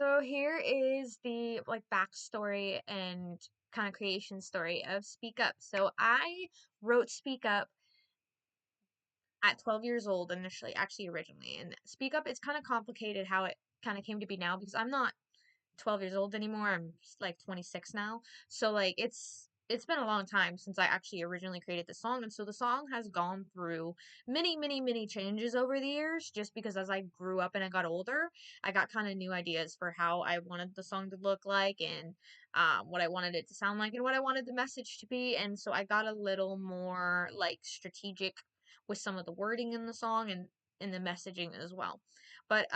So here is the like backstory and kind of creation story of Speak Up. So I wrote Speak Up at 12 years old initially, actually originally. And Speak Up, it's kind of complicated how it kind of came to be now because I'm not 12 years old anymore. I'm like 26 now. So like it's been a long time since I actually originally created the song, and so the song has gone through many changes over the years just because as I grew up and I got older, I got kind of new ideas for how I wanted the song to look like and what I wanted it to sound like and what I wanted the message to be, and so I got a little more like strategic with some of the wording in the song and in the messaging as well. But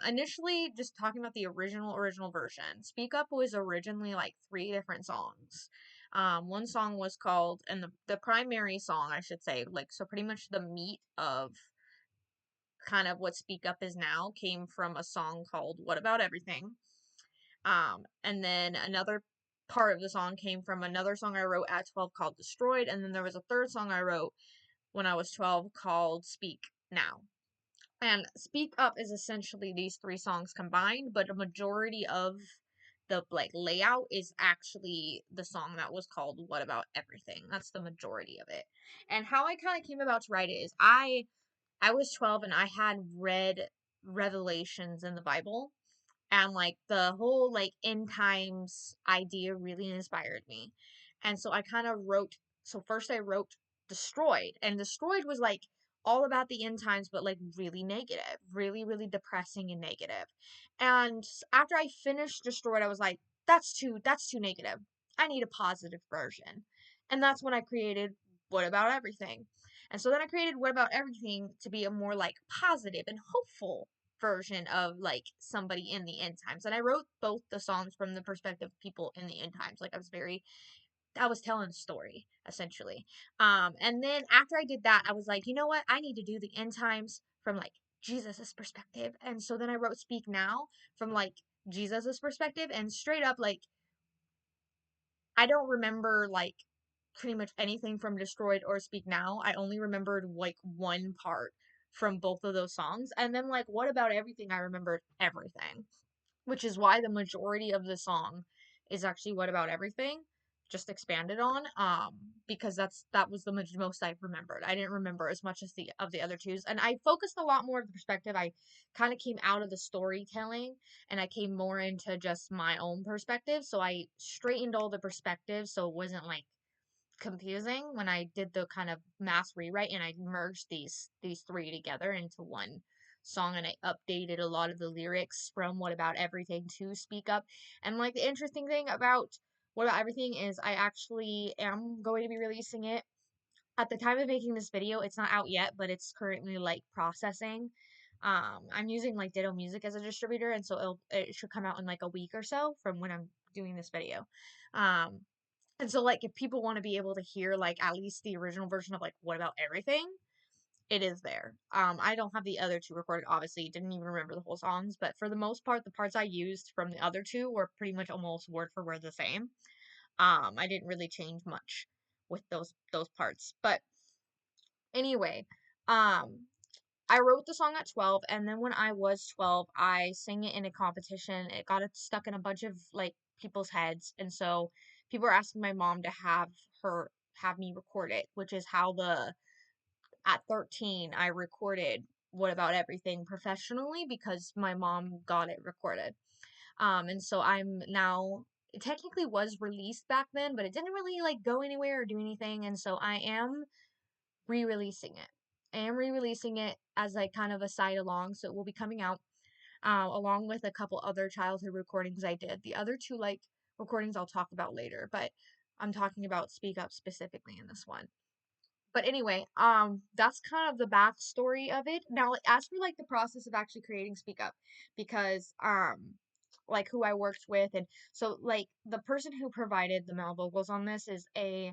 initially, just talking about the original version, Speak Up was originally like three different songs. One song was called, and the primary song, I should say, like, so pretty much the meat of kind of what Speak Up is now came from a song called What About Everything. And then another part of the song came from another song I wrote at 12 called Destroyed. And then there was a third song I wrote when I was 12 called Speak Now. And Speak Up is essentially these three songs combined, but a majority of the like layout is actually the song that was called What About Everything. That's the majority of it. And how I kind of came about to write it is I was 12 and I had read Revelations in the Bible, and like the whole like end times idea really inspired me. And so I kind of wrote, so first I wrote Destroyed, and Destroyed was like all about the end times but like really negative, really depressing and negative. And after I finished Destroyed, I was like, that's too negative. I need a positive version. And that's when I created What About Everything. And so then I created What About Everything to be a more like positive and hopeful version of like somebody in the end times. And I wrote both the songs from the perspective of people in the end times. Like I was telling a story essentially. And then after I did that, I was like, you know what? I need to do the end times from like Jesus's perspective. And so then I wrote Speak Now from like Jesus's perspective, and straight up like I don't remember like pretty much anything from Destroyed or Speak Now. I only remembered like one part from both of those songs. And then like What About Everything, I remembered everything, which is why the majority of the song is actually What About Everything, just expanded on, because that was the most I remembered. I didn't remember as much as the other twos, and I focused a lot more of the perspective. I kind of came out of the storytelling and I came more into just my own perspective, so I straightened all the perspectives so it wasn't like confusing when I did the kind of mass rewrite, and I merged these three together into one song, and I updated a lot of the lyrics from What About Everything to Speak Up. And like the interesting thing about What About Everything is I actually am going to be releasing it. At the time of making this video, it's not out yet, but it's currently like processing. I'm using like Ditto Music as a distributor, and so it should come out in like a week or so from when I'm doing this video. Um, and so, like, if people want to be able to hear, like, at least the original version of, like, What About Everything, it is there. I don't have the other two recorded, obviously, didn't even remember the whole songs, but for the most part, the parts I used from the other two were pretty much almost word for word the same. I didn't really change much with those parts. But anyway, um, I wrote the song at 12, and then when I was 12, I sang it in a competition. It got it stuck in a bunch of like people's heads, and so people were asking my mom to have me record it, which is how the at 13 I recorded What About Everything professionally because my mom got it recorded. And so I'm now, it technically was released back then, but it didn't really like go anywhere or do anything, and so I am re-releasing it. I am re-releasing it as like kind of a side along, so it will be coming out along with a couple other childhood recordings I did. The other two like recordings I'll talk about later, but I'm talking about Speak Up specifically in this one. But anyway, that's kind of the backstory of it. Now, as for like the process of actually creating Speak Up, because like who I worked with, and so like the person who provided the male vocals on this is a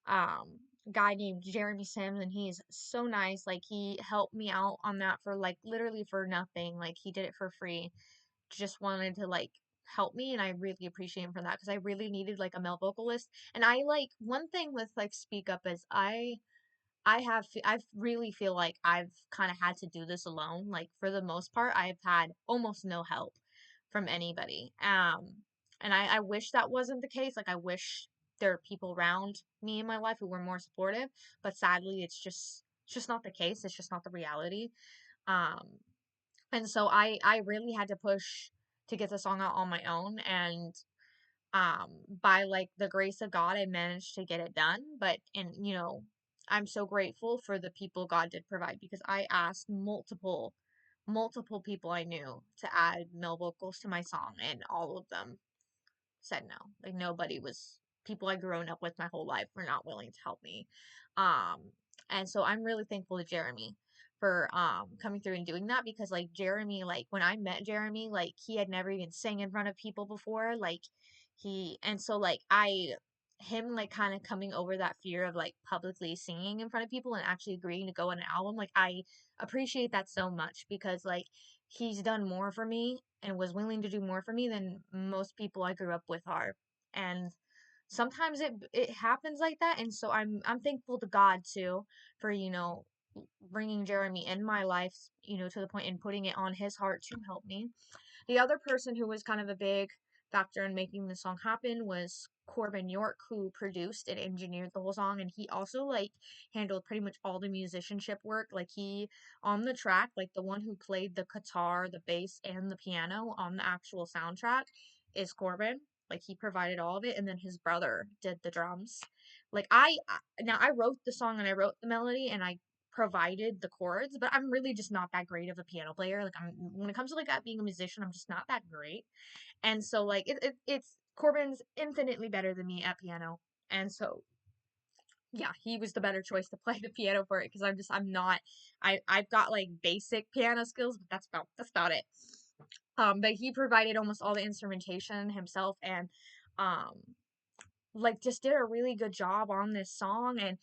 um guy named Jeremy Sims, and he's so nice. Like he helped me out on that for like literally for nothing. Like he did it for free. Just wanted to like help me, and I really appreciate him for that because I really needed like a male vocalist. And I like one thing with like Speak Up is I really feel like I've kind of had to do this alone. Like for the most part, I've had almost no help from anybody. And I wish that wasn't the case. Like, I wish there are people around me in my life who were more supportive, but sadly, it's just not the case. It's just not the reality. Um, and so I really had to push to get the song out on my own, and by like the grace of God, I managed to get it done. But and I'm so grateful for the people God did provide, because I asked multiple people I knew to add male vocals to my song, and all of them said no. Like, nobody was, people I grown up with my whole life were not willing to help me. Um, and so I'm really thankful to Jeremy for coming through and doing that, because like Jeremy, like when I met Jeremy, like he had never even sang in front of people before. Like and so like him like kind of coming over that fear of like publicly singing in front of people and actually agreeing to go on an album, like I appreciate that so much, because like he's done more for me and was willing to do more for me than most people I grew up with are. And sometimes it happens like that, and so I'm thankful to God too for bringing Jeremy in my life, to the point and putting it on his heart to help me. The other person who was kind of a big factor in making the song happen was Corbin York, who produced and engineered the whole song, and he also like handled pretty much all the musicianship work. Like, he on the track, like the one who played the guitar, the bass, and the piano on the actual soundtrack is Corbin. Like, he provided all of it, and then his brother did the drums. Like, now I wrote the song and I wrote the melody and I provided the chords, but I'm really just not that great of a piano player. Like, when it comes to like being a musician, I'm just not that great. And so like it's Corbin's infinitely better than me at piano. And so yeah, he was the better choice to play the piano for it, because I'm not, I've got like basic piano skills, but that's about it. But he provided almost all the instrumentation himself, and um like just did a really good job on this song, and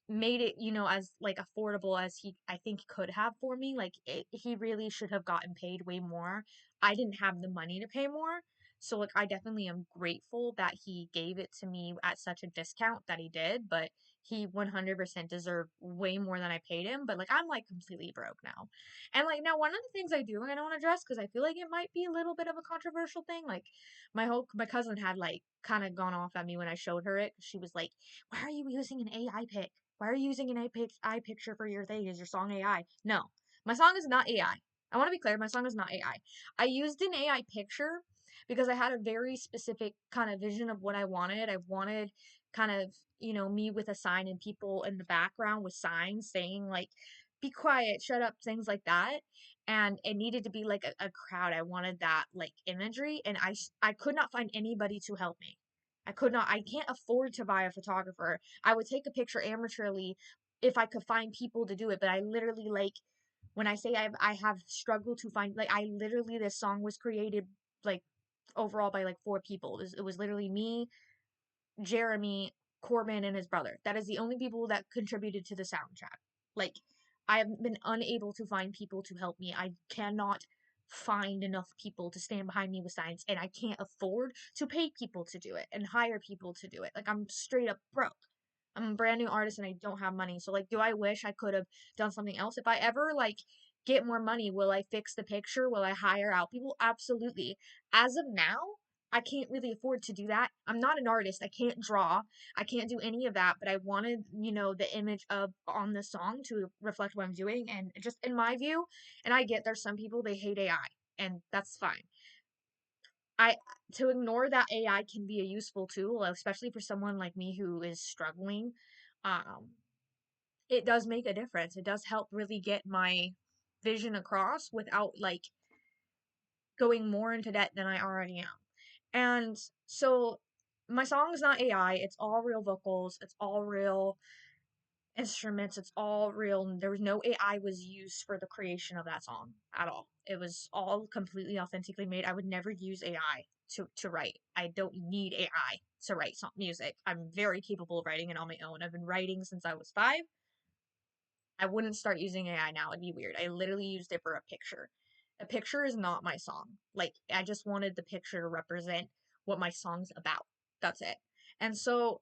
made it, as like affordable as he I think could have for me. Like, he really should have gotten paid way more. I didn't have the money to pay more. So like I definitely am grateful that he gave it to me at such a discount that he did, but he 100% deserved way more than I paid him. But like I'm like completely broke now. And like now, one of the things I do and I don't want to address, because I feel like it might be a little bit of a controversial thing, like my cousin had like kind of gone off at me when I showed her it. She was like, "Why are you using an AI pic? Why are you using an AI picture for your thing? Is your song AI?" No, my song is not AI. I want to be clear, my song is not AI. I used an AI picture because I had a very specific kind of vision of what I wanted. I wanted kind of, me with a sign and people in the background with signs saying like, "Be quiet, shut up," things like that. And it needed to be like a crowd. I wanted that like imagery, and I could not find anybody to help me. I could not, I can't afford to buy a photographer. I would take a picture amateurly if I could find people to do it, but I literally like, when I say I have struggled to find, like, I literally, this song was created like overall by like four people. It was literally me, Jeremy, Corbin, and his brother. That is the only people that contributed to the soundtrack. Like, I have been unable to find people to help me. I cannot find enough people to stand behind me with signs, and I can't afford to pay people to do it and hire people to do it. Like, I'm straight up broke. I'm a brand new artist and I don't have money. So like, do I wish I could have done something else? If I ever like get more money, will I fix the picture? Will I hire out people? Absolutely. As of now, I can't really afford to do that. I'm not an artist. I can't draw. I can't do any of that, but I wanted, the image of on the song to reflect what I'm doing, and just in my view, and I get there's some people they hate AI, and that's fine. I To ignore that AI can be a useful tool, especially for someone like me who is struggling. Um, it does make a difference. It does help really get my vision across without like going more into debt than I already am. And so my song is not AI. It's all real vocals. It's all real instruments. It's all real. There was no AI was used for the creation of that song at all. It was all completely authentically made. I would never use AI to write. I don't need AI to write music. I'm very capable of writing it on my own. I've been writing since I was 5. I wouldn't start using AI now. It'd be weird. I literally used it for a picture. A picture is not my song. Like, I just wanted the picture to represent what my song's about. That's it. And so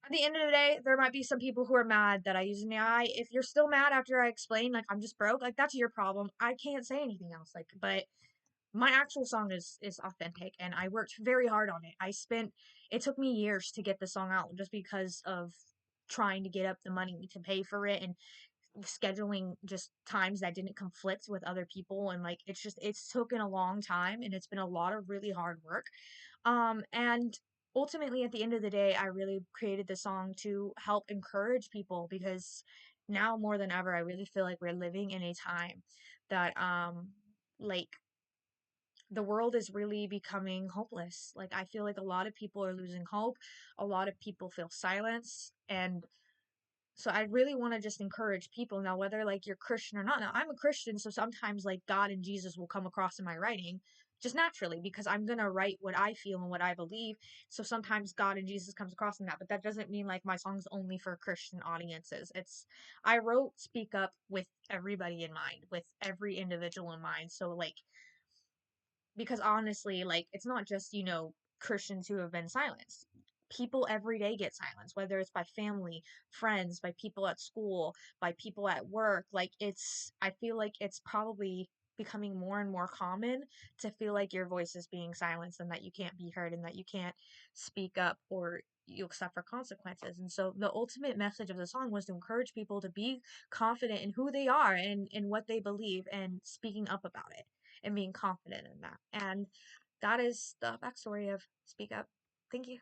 at the end of the day, there might be some people who are mad that I use an AI. If you're still mad after I explain, like, I'm just broke, like, that's your problem. I can't say anything else. Like, but my actual song is authentic, and I worked very hard on it. It took me years to get the song out just because of trying to get up the money to pay for it, and scheduling just times that didn't conflict with other people, and like it's taken a long time, and it's been a lot of really hard work. And ultimately at the end of the day, I really created the song to help encourage people, because now more than ever I really feel like we're living in a time that like the world is really becoming hopeless. Like I feel like a lot of people are losing hope, a lot of people feel silence, and so I really want to just encourage people now, whether like you're Christian or not. Now I'm a Christian, so sometimes like God and Jesus will come across in my writing just naturally, because I'm gonna write what I feel and what I believe. So sometimes God and Jesus comes across in that, but that doesn't mean like my song's only for Christian audiences. It's I wrote Speak Up with everybody in mind, with every individual in mind. So like, because honestly, like it's not just, Christians who have been silenced. People every day get silenced, whether it's by family, friends, by people at school, by people at work. Like I feel like it's probably becoming more and more common to feel like your voice is being silenced, and that you can't be heard, and that you can't speak up, or you'll suffer consequences. And so the ultimate message of the song was to encourage people to be confident in who they are and in what they believe, and speaking up about it and being confident in that. And that is the backstory of Speak Up. Thank you.